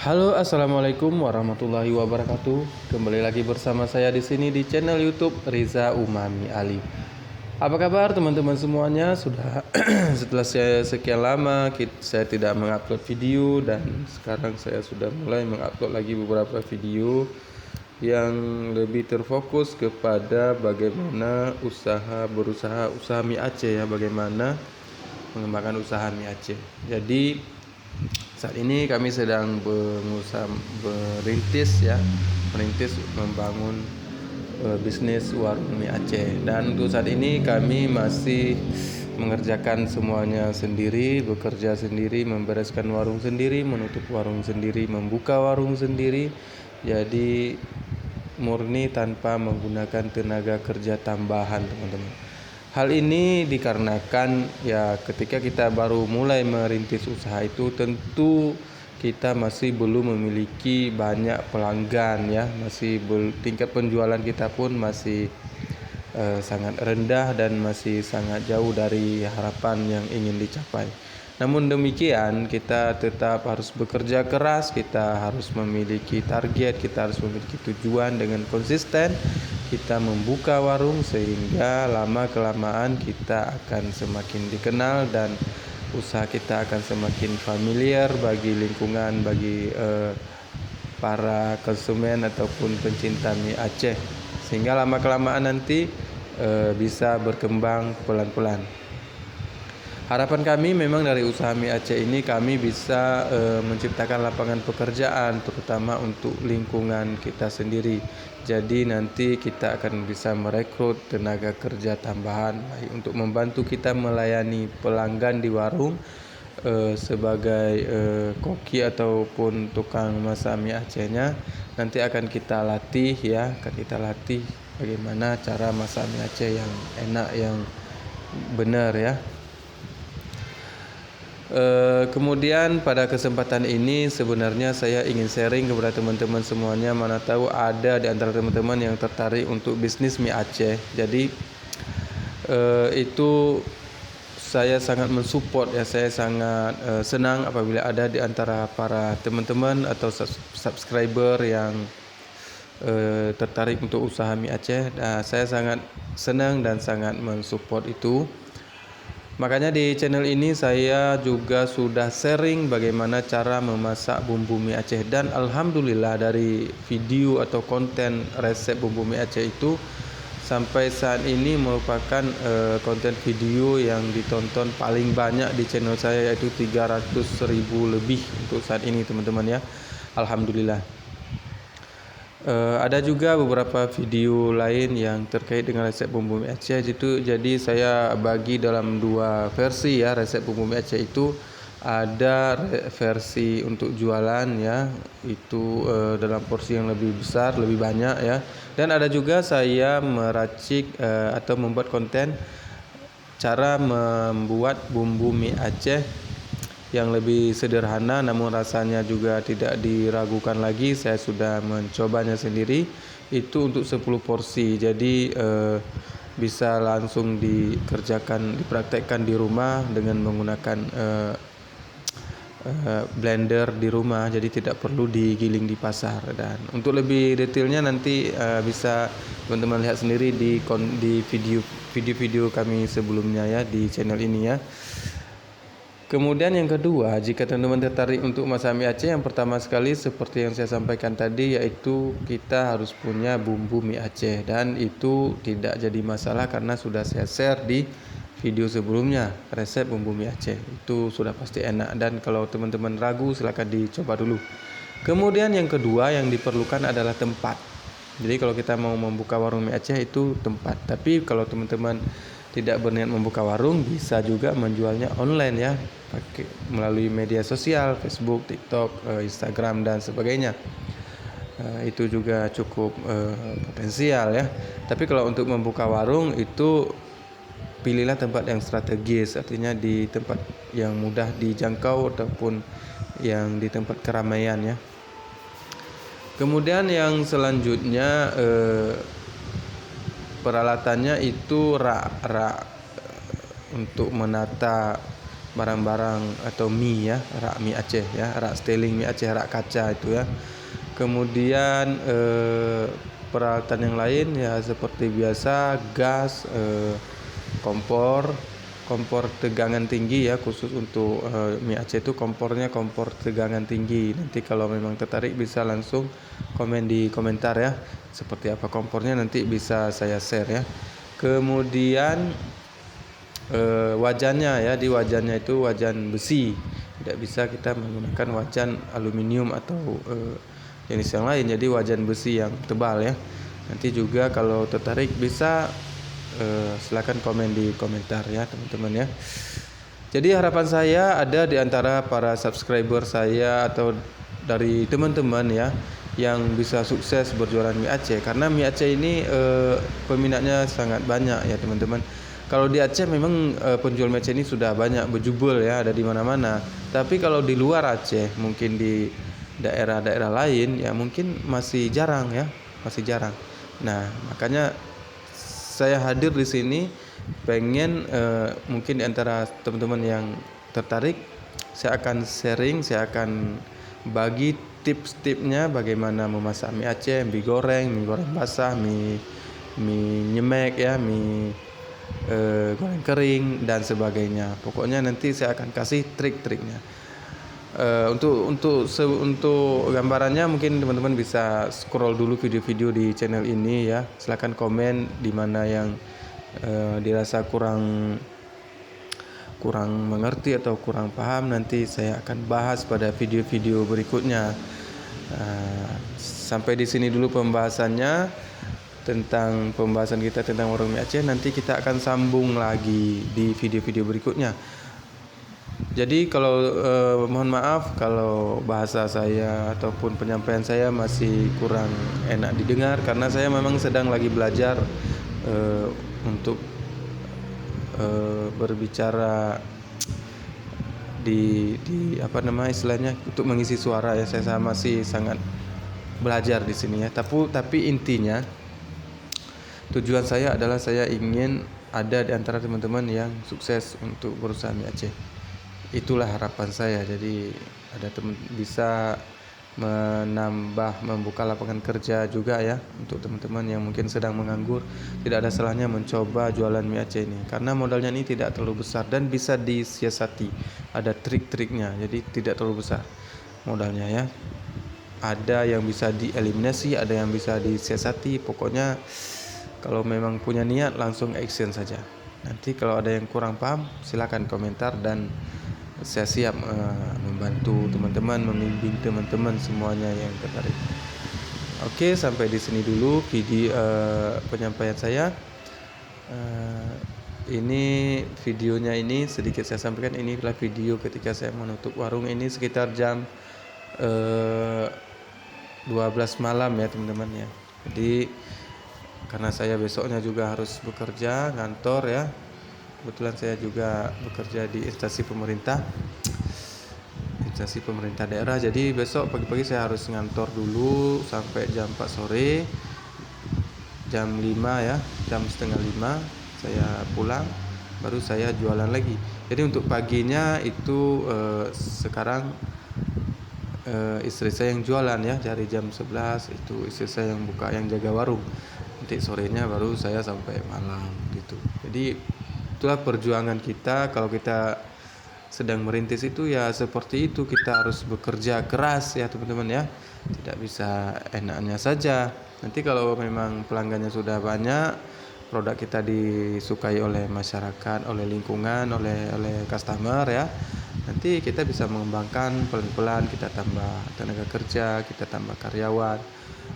Halo, assalamualaikum warahmatullahi wabarakatuh. Kembali lagi bersama saya di sini di channel YouTube Riza Umami Ali. Apa kabar teman-teman semuanya? Sudah setelah saya sekian lama saya tidak mengupload video, dan sekarang saya sudah mulai mengupload lagi beberapa video yang lebih terfokus kepada bagaimana usaha mie Aceh ya, bagaimana mengembangkan usaha mie Aceh. Jadi saat ini kami sedang merintis membangun bisnis warung mie Aceh, dan untuk saat ini kami masih mengerjakan semuanya sendiri, bekerja sendiri, membereskan warung sendiri, menutup warung sendiri, membuka warung sendiri. Jadi murni tanpa menggunakan tenaga kerja tambahan, teman-teman. Hal ini dikarenakan ya ketika kita baru mulai merintis usaha itu tentu kita masih belum memiliki banyak pelanggan ya, tingkat penjualan kita pun masih sangat rendah dan masih sangat jauh dari harapan yang ingin dicapai. Namun demikian, kita tetap harus bekerja keras, kita harus memiliki target, kita harus memiliki tujuan. Dengan konsisten kita membuka warung, sehingga lama-kelamaan kita akan semakin dikenal dan usaha kita akan semakin familiar bagi lingkungan, bagi para konsumen ataupun pencinta mie Aceh, sehingga lama-kelamaan nanti bisa berkembang pelan-pelan. Harapan kami memang dari usaha mie Aceh ini kami bisa menciptakan lapangan pekerjaan, terutama untuk lingkungan kita sendiri. Jadi nanti kita akan bisa merekrut tenaga kerja tambahan baik untuk membantu kita melayani pelanggan di warung sebagai koki ataupun tukang masak mie Acehnya. Nanti akan kita latih bagaimana cara masak mie Aceh yang enak, yang benar ya. Kemudian pada kesempatan ini sebenarnya saya ingin sharing kepada teman-teman semuanya, mana tahu ada di antara teman-teman yang tertarik untuk bisnis mie Aceh. Jadi itu saya sangat mensupport ya, saya sangat senang apabila ada di antara para teman-teman atau subscriber yang tertarik untuk usaha mie Aceh. Saya sangat senang dan sangat mensupport itu. Makanya di channel ini saya juga sudah sharing bagaimana cara memasak bumbu mie Aceh, dan alhamdulillah dari video atau konten resep bumbu mie Aceh itu sampai saat ini merupakan konten video yang ditonton paling banyak di channel saya, yaitu 300.000 lebih untuk saat ini, teman-teman ya. Alhamdulillah. Ada juga beberapa video lain yang terkait dengan resep bumbu mie Aceh itu. Jadi saya bagi dalam dua versi ya, resep bumbu mie Aceh itu ada versi untuk jualan ya, itu dalam porsi yang lebih besar, lebih banyak ya. Dan ada juga saya meracik atau membuat konten cara membuat bumbu mie Aceh yang lebih sederhana, namun rasanya juga tidak diragukan lagi. Saya sudah mencobanya sendiri, itu untuk 10 porsi. Jadi bisa langsung dipraktekkan di rumah dengan menggunakan blender di rumah, jadi tidak perlu digiling di pasar. Dan untuk lebih detailnya nanti bisa teman-teman lihat sendiri di video-video kami sebelumnya ya, di channel ini ya. Kemudian yang kedua, jika teman-teman tertarik untuk masak mie Aceh, yang pertama sekali seperti yang saya sampaikan tadi, yaitu kita harus punya bumbu mie Aceh, dan itu tidak jadi masalah karena sudah saya share di video sebelumnya resep bumbu mie Aceh. Itu sudah pasti enak, dan kalau teman-teman ragu silakan dicoba dulu. Kemudian yang kedua yang diperlukan adalah tempat. Jadi kalau kita mau membuka warung mie Aceh itu tempat. Tapi kalau teman-teman tidak berniat membuka warung, bisa juga menjualnya online ya, melalui media sosial, Facebook, TikTok, Instagram dan sebagainya. Itu juga cukup potensial ya. Tapi kalau untuk membuka warung itu pilihlah tempat yang strategis, artinya di tempat yang mudah dijangkau ataupun yang di tempat keramaian ya. Kemudian yang selanjutnya peralatannya itu rak untuk menata barang-barang atau mie ya, rak mie Aceh ya, rak steling mie Aceh, rak kaca itu ya. Kemudian peralatan yang lain ya seperti biasa gas, kompor tegangan tinggi ya, khusus untuk mie Aceh itu kompornya kompor tegangan tinggi. Nanti kalau memang tertarik bisa langsung komen di komentar ya, seperti apa kompornya nanti bisa saya share ya. Kemudian wajannya ya, di wajannya itu wajan besi, tidak bisa kita menggunakan wajan aluminium atau jenis yang lain, jadi wajan besi yang tebal ya. Nanti juga kalau tertarik bisa silakan komen di komentar ya teman-teman ya. Jadi harapan saya ada di antara para subscriber saya atau dari teman-teman ya yang bisa sukses berjualan mie Aceh, karena mie Aceh ini peminatnya sangat banyak ya teman-teman. Kalau di Aceh memang penjual mie Aceh ini sudah banyak berjubel ya, ada di mana-mana. Tapi kalau di luar Aceh, mungkin di daerah-daerah lain ya mungkin masih jarang ya, masih jarang. Nah, makanya saya hadir di sini pengen mungkin di antara teman-teman yang tertarik, saya akan sharing, saya akan bagi tips-tipsnya bagaimana memasak mie Aceh, mie goreng basah, mie nyemek ya, mie goreng kering dan sebagainya. Pokoknya nanti saya akan kasih trik-triknya. Untuk gambarannya mungkin teman-teman bisa scroll dulu video-video di channel ini ya. Silakan komen di mana yang dirasa kurang mengerti atau kurang paham, nanti saya akan bahas pada video-video berikutnya. Sampai di sini dulu pembahasannya tentang pembahasan kita tentang warung mie Aceh. Nanti kita akan sambung lagi di video-video berikutnya. Jadi kalau mohon maaf kalau bahasa saya ataupun penyampaian saya masih kurang enak didengar, karena saya memang sedang lagi belajar untuk berbicara di apa nama istilahnya, untuk mengisi suara ya. Saya masih sangat belajar di sini ya. Tapi intinya tujuan saya adalah saya ingin ada di antara teman-teman yang sukses untuk berusaha mie Aceh. Itulah harapan saya. Jadi ada teman bisa membuka lapangan kerja juga ya untuk teman-teman yang mungkin sedang menganggur. Tidak ada salahnya mencoba jualan mie Aceh ini, karena modalnya ini tidak terlalu besar dan bisa disiasati. Ada trik-triknya, jadi tidak terlalu besar modalnya ya. Ada yang bisa dieliminasi, ada yang bisa disiasati. Pokoknya kalau memang punya niat langsung action saja. Nanti kalau ada yang kurang paham silakan komentar dan saya siap membantu teman-teman, membimbing teman-teman semuanya yang tertarik. Oke, sampai di sini dulu video penyampaian saya. Ini videonya ini sedikit saya sampaikan, ini adalah video ketika saya menutup warung ini sekitar jam 12 malam ya teman-teman ya. Jadi karena saya besoknya juga harus bekerja kantor ya. Kebetulan saya juga bekerja di instansi pemerintah daerah. Jadi besok pagi-pagi saya harus ngantor dulu sampai jam 4 sore. Jam 5 ya, jam setengah 5 saya pulang, baru saya jualan lagi. Jadi untuk paginya itu sekarang istri saya yang jualan ya, dari jam 11 itu istri saya yang buka, yang jaga warung. Nanti sorenya baru saya sampai malam gitu. Jadi itulah perjuangan kita. Kalau kita sedang merintis itu ya seperti itu, kita harus bekerja keras ya teman-teman ya. Tidak bisa enaknya saja. Nanti kalau memang pelanggannya sudah banyak, produk kita disukai oleh masyarakat, oleh lingkungan, oleh customer ya, nanti kita bisa mengembangkan pelan-pelan, kita tambah tenaga kerja, kita tambah karyawan,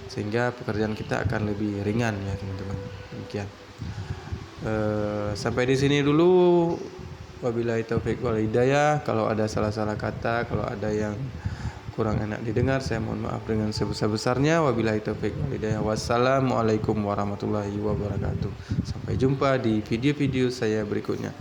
sehingga pekerjaan kita akan lebih ringan ya teman-teman. Demikian. Sampai di sini dulu. Wabillahi taufik wal hidayah. Kalau ada salah-salah kata, kalau ada yang kurang enak didengar, saya mohon maaf dengan sebesar-besarnya. Wabillahi taufik wal hidayah. Wassalamualaikum warahmatullahi wabarakatuh. Sampai jumpa di video-video saya berikutnya.